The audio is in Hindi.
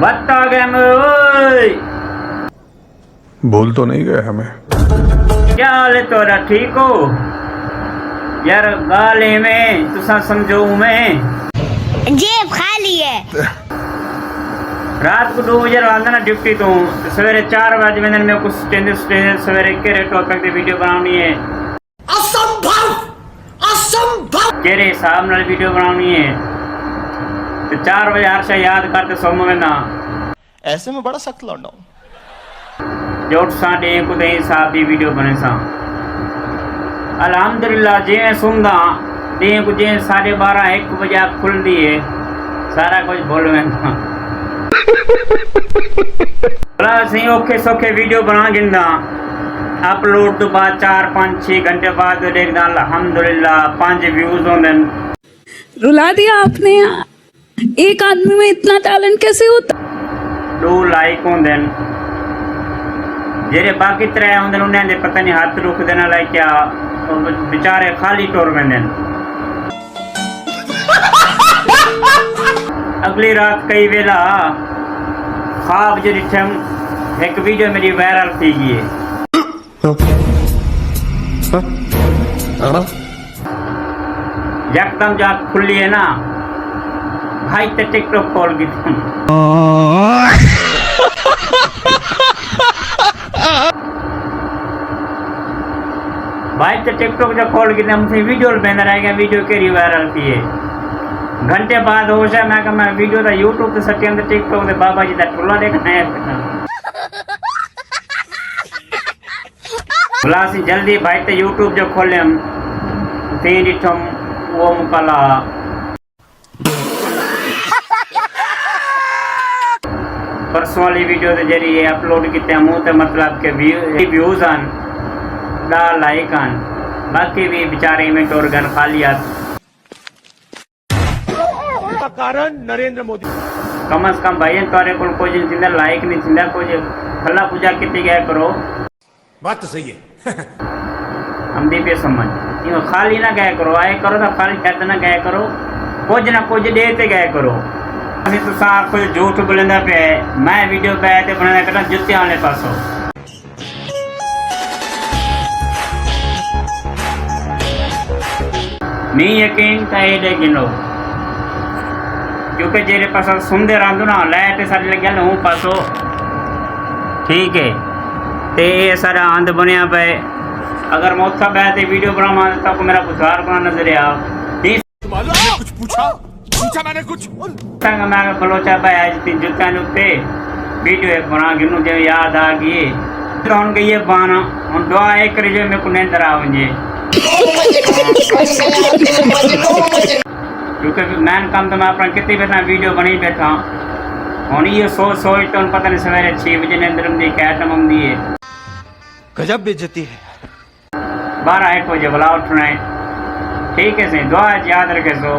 बता गया मैं ओए। भूल तो नहीं गए हमें? क्या हाल है तोरा, ठीक हो यार? गाले में तुसा समझो मैं जेब खाली है। रात को 2 बजे आंदा ना ड्यूटी तो सवेरे 4 बजे मैंने मेरे को स्टैंड सवेरे केरे टॉपिक की वीडियो बनानी है। असंभव असंभव केरे हिसाब नाल वीडियो बनानी है तो 4 बजे हर शय याद करते सोम में ना ऐसे में बड़ा सख्त लौंडा हूं। जोट सा डे को दे हिसाब दी वीडियो बने सा अल्हम्दुलिल्लाह जे सुनदा डे को जे 12:30 1 बजे आप खुल दिए सारा कुछ बोल में भला सही ओके सोखे वीडियो बना गिंदा अपलोड तो बाद 4 5 6 घंटे बाद देखदा अल्हम्दुलिल्लाह 5 व्यूज होंदे। रुला दिया आपने। एक आदमी में इतना टैलेंट कैसे होता? 2 लाइक होंदे जेरे बाकी 3 होंदे उन्हें दे पता नहीं हाथ रुक देना लाइक क्या बेचारे खाली टोर वेंदे। अगली रात कई वेला ख्वाब जो दिठम एक वीडियो मेरी वायरल थी गई है। यकदम जाग खुली है ना भाई तो टिकटॉक खोल गई तुम भाई तो टिकटॉक जो खोल गई हमसे वीडियो बन रहेगा वीडियो के वायरल थी है। घंटे बाद हो जाए मैं वीडियो था यूट्यूब पे सटी अंदर टिकटॉक दे बाबा जी दा टुल्ला देखना है बुलासी जल्दी भाई तो यूट्यूब जो खोले हम तीन दिठम वो मुकला परसों वाली वीडियो के जरिए अपलोड किते हम तो मतलब के व्यूज आन दा लाइक आन बाकी भी बेचारे में टोर गन खाली आत कारण नरेंद्र मोदी कम से कम भाई तारे को कुछ जिंदा लाइक नहीं जिंदा कुछ खला पूजा कितनी गया करो बात तो सही है। हम दी पे समझ यूं खाली ना गया करो आए करो तो खाली कहते ना गया करो कुछ ना कुछ देते गया करो। अभी तो साफ कोई झूठ बोलेंदा पे मैं वीडियो पे आते बनाना करना जुत्ते आने पासो नहीं यकीन का ये दे गिनो क्योंकि जेरे पास सुनते रहूँ ना लाइट सारी लगे हूँ पासो ठीक है ते ये सारा आंद बनया पे अगर मैं उत्था बैठे वीडियो बनावा तो मेरा बुझार बना नजर आ कुछ पूछा मैंने कुछ मैं बलोचा पे आज 3 जुत्ता नुते वीडियो एक बना गिनू जो याद आ गई तो हम गई है बाना हम दुआ एक करे जो मेरे को नींद आ वंजे क्योंकि मैन काम तो मैं अपना कितनी बैठा वीडियो बनी बैठा हूँ ये सोच तो पता नहीं सवेरे 6 बजे नींद दी कैटम हम दी है गजब बेइज्जती है। 12 1 बजे बुला उठना है ठीक है सही दुआ याद रखे सो।